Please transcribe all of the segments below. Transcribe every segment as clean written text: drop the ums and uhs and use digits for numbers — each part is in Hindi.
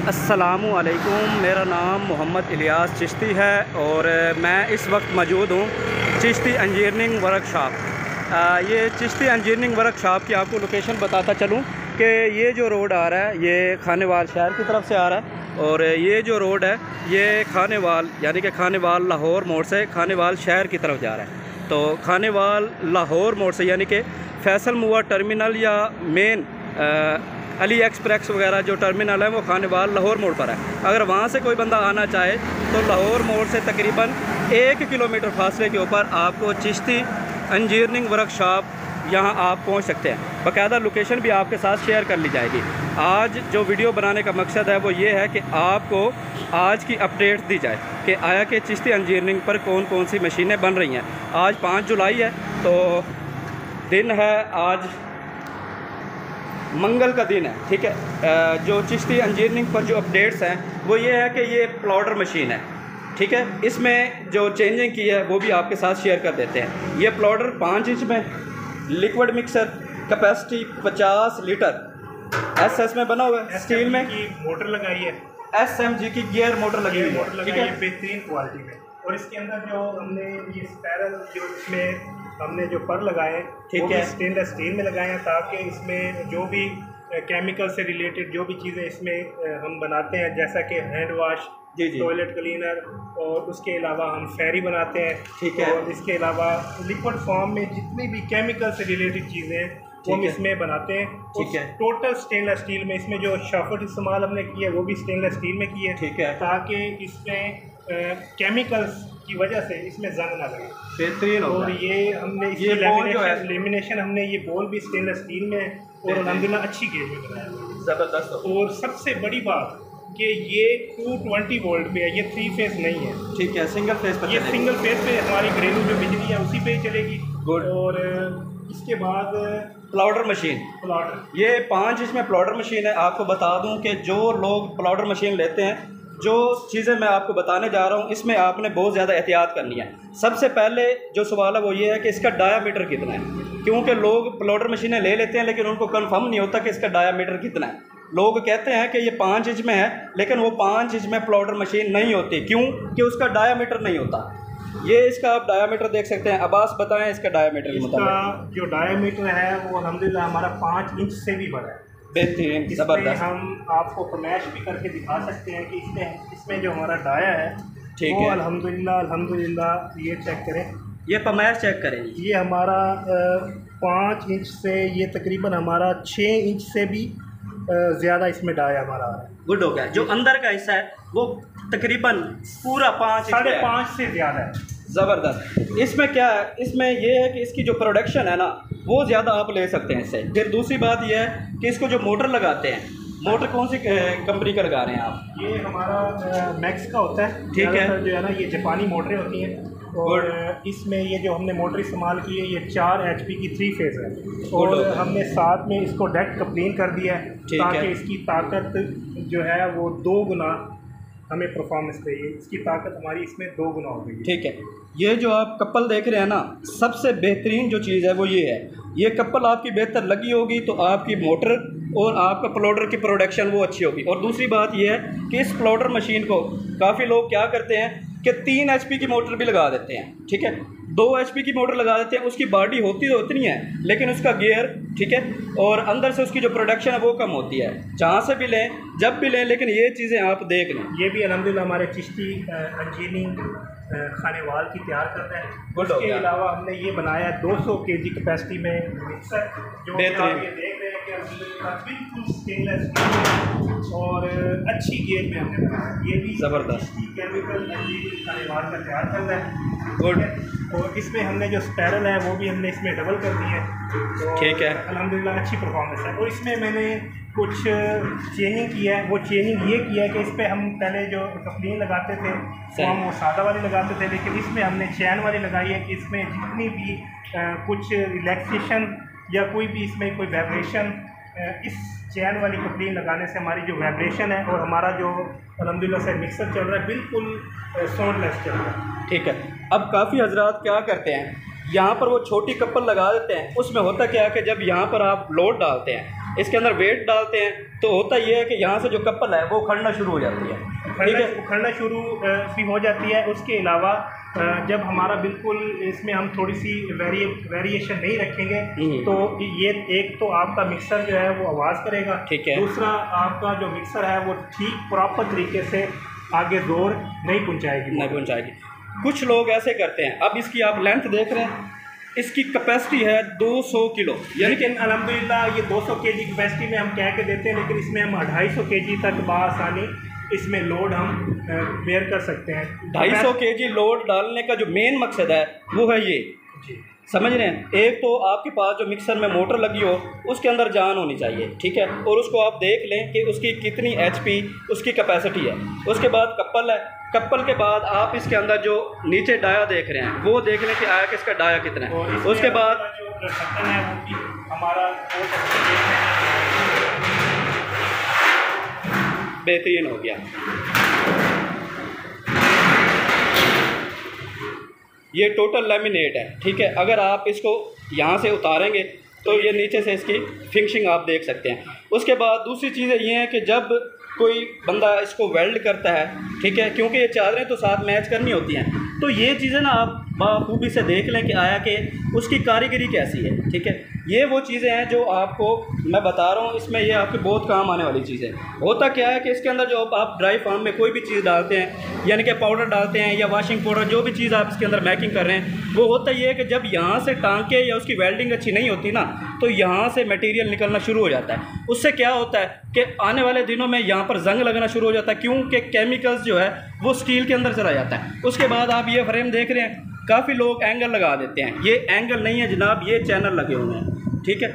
अस्सलामुअलैकुम, मेरा नाम मोहम्मद इलियास चिश्ती है और मैं इस वक्त मौजूद हूँ चिश्ती इंजीनियरिंग वर्कशॉप। ये चिश्ती इंजीनियरिंग वर्कशॉप की आपको लोकेशन बताता चलूँ कि ये जो रोड आ रहा है ये खानेवाल शहर की तरफ से आ रहा है और ये जो रोड है ये खानेवाल यानी कि खानेवाल लाहौर मोड़ से खानेवाल शहर की तरफ जा रहा है। तो खानेवाल लाहौर मोड़ से यानी कि फैसल मुआ टर्मिनल या मेन अली एक्सप्रेस वगैरह जो टर्मिनल है वो खानेवाल लाहौर मोड़ पर है। अगर वहाँ से कोई बंदा आना चाहे तो लाहौर मोड़ से तकरीबन 1 किलोमीटर फासले के ऊपर आपको चिश्ती इंजीनियरिंग वर्कशॉप यहाँ आप पहुँच सकते हैं। बाकायदा लोकेशन भी आपके साथ शेयर कर ली जाएगी। आज जो वीडियो बनाने का मकसद है वो ये है कि आपको आज की अपडेट दी जाए कि आया कि चिश्ती इंजीनियरिंग पर कौन कौन सी मशीनें बन रही हैं। आज 5 जुलाई है तो दिन है, आज मंगल का दिन है, ठीक है। जो चिश्ती इंजीनियरिंग पर जो अपडेट्स हैं वो ये है कि ये प्लॉटर मशीन है, ठीक है। इसमें जो चेंजिंग की है वो भी आपके साथ शेयर कर देते हैं। ये प्लॉटर 5 इंच में liquid mixer capacity 50 litre SS में बना हुआ है, स्टील में की मोटर लगाई है, एसएमजी की गियर मोटर लगी हुई है, ठीक है, बेहतरीन क्वालिटी में। और इसके अंदर जो हमने ये स्पैरल जो इसमें हमने जो पर लगाए हैं ठीक है, स्टेनलेस स्टील में लगाए हैं ताकि इसमें जो भी केमिकल से रिलेटेड जो भी चीज़ें इसमें हम बनाते हैं जैसा कि हैंड वाश, टॉयलेट क्लीनर और उसके अलावा हम फेरी बनाते हैं, ठीक है। और इसके अलावा लिक्विड फॉर्म में जितनी भी केमिकल से रिलेटेड चीज़ें हैं वो हम इसमें बनाते हैं, ठीक है। टोटल स्टेनलेस स्टील में इसमें जो शाफ्ट इस्तेमाल हमने की है वो भी स्टेनलेस स्टील में की है, ठीक है, ताकि इसमें केमिकल्स की वजह से इसमें जंग ना लगे, बेहतरीन। और ये हमने ये लेमिनेशन हमने ये बोल भी स्टेनलेस स्टील में और अल्हम्दुलिल्लाह अच्छी गेज में बनाया, ज़बरदस्त। और सबसे बड़ी बात कि ये 220 वोल्ट पे है, ये 3 फेज नहीं है, ठीक है, सिंगल फेज पर। ये सिंगल फेज पे हमारी घरेलू जो बिजली है उसी पे ही चलेगी। और इसके बाद प्लॉटर मशीन, ये 5 इंच में प्लॉटर मशीन है। आपको बता दूं कि जो लोग प्लॉटर मशीन लेते हैं, जो चीज़ें मैं आपको बताने जा रहा हूँ इसमें आपने बहुत ज़्यादा एहतियात करनी है। सबसे पहले जो सवाल है वो ये है कि इसका डायामीटर कितना है, क्योंकि लोग प्लॉटर मशीनें ले लेते हैं लेकिन उनको कंफर्म नहीं होता कि इसका डायामीटर कितना है। लोग कहते हैं कि ये 5 इंच में है लेकिन वो 5 इंच में प्लॉटर मशीन नहीं होती, क्यों कि उसका डायामीटर नहीं होता। ये इसका आप डायामीटर देख सकते हैं। अब्बास बताएं इसका डायामीटर। इसका जो डायामीटर है वो अल्हम्दुलिल्लाह हमारा 5 इंच से भी बड़ा है, बेहतरीन, ज़बरदस्त। हम आपको फरमाइश भी करके दिखा सकते हैं कि इसमें जो हमारा डाया है, ठीक है, वो अल्हम्दुलिल्लाह ये चेक करें, ये फरमाइश चेक करें। ये हमारा 5 इंच से ये तकरीबन हमारा 6 इंच से भी ज़्यादा इसमें डाया हमारा आ रहा है। गुड हो गया। जो अंदर का हिस्सा है वो तकरीबन पूरा 5.5 से ज़्यादा है, ज़बरदस्त। इसमें क्या है, इसमें ये है कि इसकी जो प्रोडक्शन है ना वो ज़्यादा आप ले सकते हैं इससे। फिर दूसरी बात ये है कि इसको जो मोटर लगाते हैं, मोटर कौन सी कंपनी का लगा रहे हैं आप? ये हमारा मैक्स का होता है, ठीक है, जो है ना ये जापानी मोटरें होती हैं। और इसमें ये जो हमने मोटर इस्तेमाल की है ये 4 HP की 3 फेज है, और हमने साथ में इसको डायरेक्ट कप्लिंग कर दिया है ताकि इसकी ताकत जो है वो 2 गुना हमें परफॉर्मेंस चाहिए। इसकी ताकत हमारी इसमें 2 गुना हो गई, ठीक है। ये जो आप कपल देख रहे हैं ना, सबसे बेहतरीन जो चीज़ है वो ये है, ये कपल आपकी बेहतर लगी होगी तो आपकी मोटर और आपका प्लॉटर की प्रोडक्शन वो अच्छी होगी। और दूसरी बात ये है कि इस प्लॉटर मशीन को काफ़ी लोग क्या करते हैं कि 3 HP की मोटर भी लगा देते हैं, ठीक है, 2 HP की मोटर लगा देते हैं। उसकी बॉडी होती तो उतनी है लेकिन उसका गियर, ठीक है, और अंदर से उसकी जो प्रोडक्शन है वो कम होती है। जहाँ से भी लें, जब भी लें, लेकिन ये चीज़ें आप देख लें। ये भी अल्हम्दुलिल्लाह हमारे चिश्ती इंजीनियरिंग खानेवाल की तैयार करता है। उसके अलावा हमने ये बनाया 200 kg कैपेसिटी में मिक्सर, जो आप ये देख रहे हैं कि बिल्कुल स्टेनलेस और अच्छी गेज में हमने बनाया। ये भी ज़बरदस्त केमिकल इंजीनियरिंग खानेवाल का तैयार करता है। गुड। और इसमें हमने जो स्पैरल है वो भी हमने इसमें डबल कर दी है, ठीक है, अल्हम्दुलिल्लाह अच्छी परफॉर्मेंस है। और इसमें मैंने कुछ चेंजिंग की है। वो चेंजिंग ये की है कि इस पर हम पहले जो कप्लिंग लगाते थे तो हम वो सादा वाली लगाते थे, लेकिन इसमें हमने चैन वाली लगाई है कि इसमें जितनी भी कुछ रिलैक्सेशन या कोई भी इसमें कोई वाइब्रेशन, इस चैन वाली कप्लिंग लगाने से हमारी जो वाइब्रेशन है और हमारा जो अल्हम्दुलिल्लाह से मिक्सर चल रहा है बिल्कुल साउंडलेस चल रहा है, ठीक है। अब काफ़ी हजरात क्या करते हैं, यहाँ पर वो छोटी कपल लगा देते हैं। उसमें होता क्या है कि जब यहाँ पर आप लोड डालते हैं इसके अंदर वेट डालते हैं तो होता ये है कि यहाँ से जो कपल है वो खड़ना शुरू हो जाती है, ठीक है, उखड़ना शुरू सी हो जाती है। उसके अलावा जब हमारा बिल्कुल इसमें हम थोड़ी सी वेरिएशन नहीं रखेंगे तो ये एक तो आपका मिक्सर जो है वो आवाज़ करेगा, ठीक है, दूसरा आपका जो मिक्सर है वो ठीक प्रॉपर तरीके से आगे जोर नहीं पहुंचाएगी। कुछ लोग ऐसे करते हैं, अब इसकी आप लेंथ देख रहे हैं, इसकी कैपेसिटी है 200 किलो, यानी कि अल्हम्दुलिल्लाह ये 200 केजी कैपेसिटी में हम कह के देते हैं, लेकिन इसमें हम 250 केजी तक बासानी इसमें लोड हम बेयर कर सकते हैं। 250 केजी लोड डालने का जो मेन मकसद है वो है ये, समझ रहे हैं, एक तो आपके पास जो मिक्सर में मोटर लगी हो उसके अंदर जान होनी चाहिए, ठीक है, और उसको आप देख लें कि उसकी कितनी HP उसकी कैपेसिटी है। उसके बाद कपल है, कपल के बाद आप इसके अंदर जो नीचे डाया देख रहे हैं वो देख लें कि आया किसका डाया कितना है। उसके बाद जो ढक्कन है वो भी हमारा बेहतरीन हो गया। ये टोटल लेमिनेट है, ठीक है, अगर आप इसको यहाँ से उतारेंगे तो ये नीचे से इसकी फिनिशिंग आप देख सकते हैं। उसके बाद दूसरी चीज़ें ये हैं कि जब कोई बंदा इसको वेल्ड करता है, ठीक है, क्योंकि ये चादरें तो साथ मैच करनी होती हैं, तो ये चीज़ें ना आप बखूबी से देख लें कि आया कि उसकी कारीगरी कैसी है, ठीक है। ये वो चीज़ें हैं जो आपको मैं बता रहा हूँ, इसमें ये आपके बहुत काम आने वाली चीज़ें। होता क्या है कि इसके अंदर जो आप ड्राई फार्म में कोई भी चीज़ डालते हैं, यानी कि पाउडर डालते हैं या वॉशिंग पाउडर, जो भी चीज़ आप इसके अंदर मैकिंग कर रहे हैं, वो होता ये है कि जब यहाँ से टांके या उसकी वेल्डिंग अच्छी नहीं होती ना, तो यहाँ से मटेरियल निकलना शुरू हो जाता है। उससे क्या होता है कि आने वाले दिनों में यहाँ पर जंग लगना शुरू हो जाता है, क्योंकि केमिकल्स जो है वो स्टील के अंदर चला जाता है। उसके बाद आप ये फ्रेम देख रहे हैं, काफ़ी लोग एंगल लगा देते हैं, ये एंगल नहीं है जनाब, ये चैनल लगे हुए हैं, ठीक है।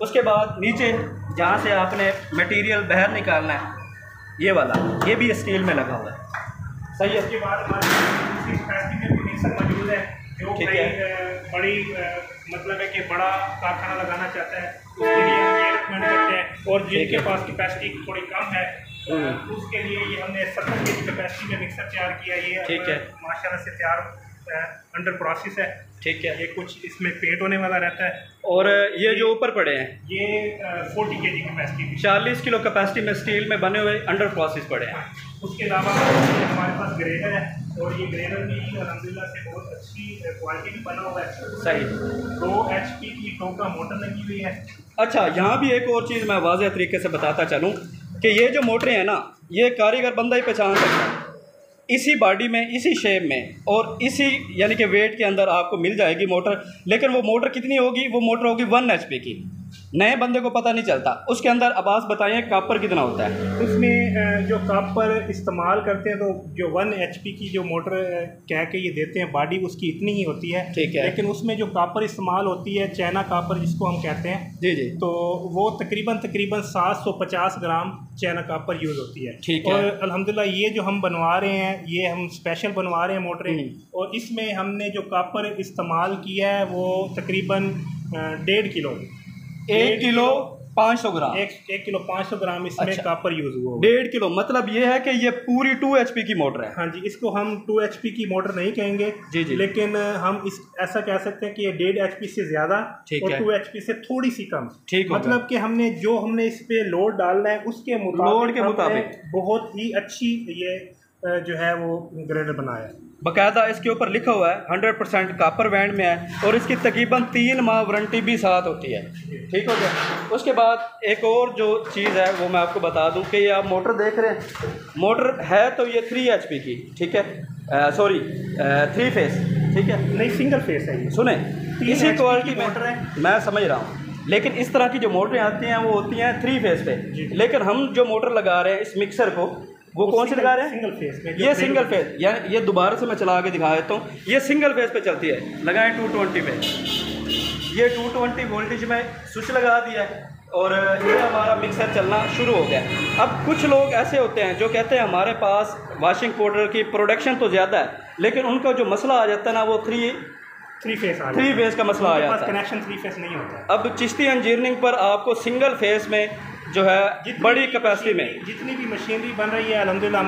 उसके बाद नीचे जहाँ से आपने मटेरियल बाहर निकालना है, ये वाला, ये भी स्टील में लगा हुआ है, सही है। उसके बाद हमारी फैक्ट्री में भी मिक्सर मौजूद है, जो बड़ी मतलब है कि बड़ा कारखाना लगाना चाहता है उसके लिए हम ये रिकमेंड करते हैं, और जिनके पास कैपेसिटी थोड़ी कम है उसके लिए ये हमने 70 केजी कैपेसिटी में मिक्सर तैयार किया। ये ठीक है, माशाल्लाह से तैयार अंडर प्रोसेस है, ठीक है। ये कुछ इसमें पेंट होने वाला रहता है। और ये जो ऊपर पड़े हैं ये 40 केजी कैपेसिटी, 40 किलो कैपेसिटी में स्टील में बने हुए अंडर प्रोसेस पड़े हैं। उसके अलावा हमारे पास ग्रेडर है, और ये ग्रेडर भी अल्हम्दुलिल्लाह से बहुत अच्छी क्वालिटी भी बना हुआ है, सही। 2 HP की टोका मोटर लगी हुई है। अच्छा, यहाँ भी एक और चीज़ मैं वाज़ेह तरीके से बताता चलूँ कि ये जो मोटरें हैं ना, ये कारीगर बंदा ही पहचान सकता है, इसी बॉडी में, इसी शेप में और इसी यानी कि वेट के अंदर आपको मिल जाएगी मोटर। लेकिन वो मोटर कितनी होगी? वो मोटर होगी 1 HP की, नए बंदे को पता नहीं चलता। उसके अंदर अब्बास बताइए कापर कितना होता है? उसमें जो कापर इस्तेमाल करते हैं, तो जो 1 HP की जो मोटर कह के ये देते हैं, बॉडी उसकी इतनी ही होती है, ठीक है। लेकिन उसमें जो कापर इस्तेमाल होती है, चाइना कापर जिसको हम कहते हैं, जी जी, तो वो तकरीबन 750 ग्राम चाइना कापर यूज़ होती है, ठीक है। और अल्हम्दुलिल्लाह ये जो हम बनवा रहे हैं, ये हम स्पेशल बनवा रहे हैं मोटरें, और इसमें हमने जो कापर इस्तेमाल किया है वो तकरीबन 1.5 किलो, 1 किलो 500 ग्राम, 1 किलो 500 ग्राम इसमें अच्छा, कापर यूज़ हुआ। 1.5 किलो मतलब ये है कि ये पूरी 2 HP की मोटर है। हाँ जी, इसको हम 2 HP की मोटर नहीं कहेंगे जी जी, लेकिन हम इस ऐसा कह सकते हैं कि ये 1.5 HP से ज़्यादा और 2 HP से थोड़ी सी कम, ठीक, मतलब कि हमने इस पे लोड डालना है उसके मुताबिक बहुत ही अच्छी ये जो है वो ग्रेडर बनाया है। बाकायदा इसके ऊपर लिखा हुआ है 100% कापर बैंड में है, और इसकी तकरीबन 3 माह वारंटी भी साथ होती है, ठीक हो गया। उसके बाद एक और जो चीज़ है वो मैं आपको बता दूं कि ये आप मोटर देख रहे हैं, मोटर है तो ये 3 HP की, ठीक है, सॉरी 3 फेस, ठीक है, नहीं सिंगल फेस है ये, सुने इसी क्वालिटी में मोटर है, मैं समझ रहा हूँ, लेकिन इस तरह की जो मोटरें आती हैं वो होती हैं 3 फेस पे, लेकिन हम जो मोटर लगा रहे हैं इस मिक्सर को, वो कौन सी लगा रहे हैं? सिंगल फेस में। ये सिंगल फेस, यानी ये दोबारा से मैं चला के दिखा देता हूँ, ये सिंगल फेस पे चलती है, लगाएं 220 पे, ये 220 वोल्टेज में स्विच लगा दिया है और ये हमारा मिक्सर चलना शुरू हो गया। अब कुछ लोग ऐसे होते हैं जो कहते हैं हमारे पास वॉशिंग पाउडर की प्रोडक्शन तो ज़्यादा है, लेकिन उनका जो मसला आ जाता है ना वो थ्री फेस का मसला आ जाता है, कनेक्शन 3 फेस नहीं होता। अब चिश्ती इंजीनियरिंग पर आपको सिंगल फेस में जो है बड़ी कैपेसिटी में जितनी भी मशीनरी बन रही है अल्हम्दुलिल्लाह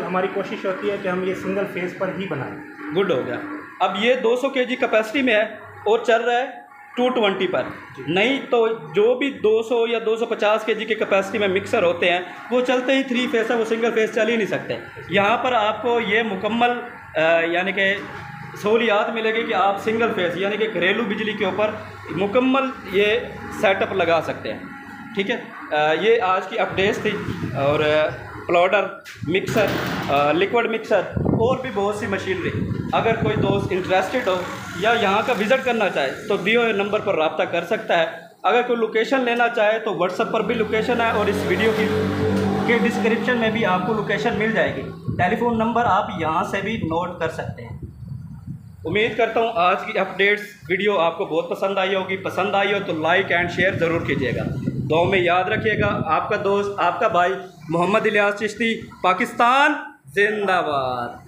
हमारी कोशिश होती है कि हम ये सिंगल फेस पर ही बनाएं। गुड हो गया। अब ये 200 kg कैपेसिटी में है और चल रहा है 220 पर, नहीं तो जो भी 200 या 250 kg की कैपेसिटी में मिक्सर होते हैं वो चलते ही 3 फेस है, वो सिंगल फेस चल ही नहीं सकते। यहाँ पर आपको ये मुकम्मल यानी कि सहूलियात मिलेगी कि आप सिंगल फेस यानी कि घरेलू बिजली के ऊपर मुकम्मल ये सेटअप लगा सकते हैं। ठीक है, ये आज की अपडेट्स थी। और प्लॉडर, मिक्सर, लिक्विड मिक्सर और भी बहुत सी मशीनरी, अगर कोई दोस्त इंटरेस्टेड हो या यहाँ का विज़िट करना चाहे तो दिए हुए नंबर पर रब्ता कर सकता है। अगर कोई लोकेशन लेना चाहे तो व्हाट्सएप पर भी लोकेशन है और इस वीडियो के डिस्क्रिप्शन में भी आपको लोकेशन मिल जाएगी। टेलीफोन नंबर आप यहाँ से भी नोट कर सकते हैं। उम्मीद करता हूँ आज की अपडेट्स वीडियो आपको बहुत पसंद आई होगी। पसंद आई हो तो लाइक एंड शेयर ज़रूर कीजिएगा। दुआ में याद रखिएगा। आपका दोस्त, आपका भाई मोहम्मद इलियास चिश्ती, पाकिस्तान जिंदाबाद।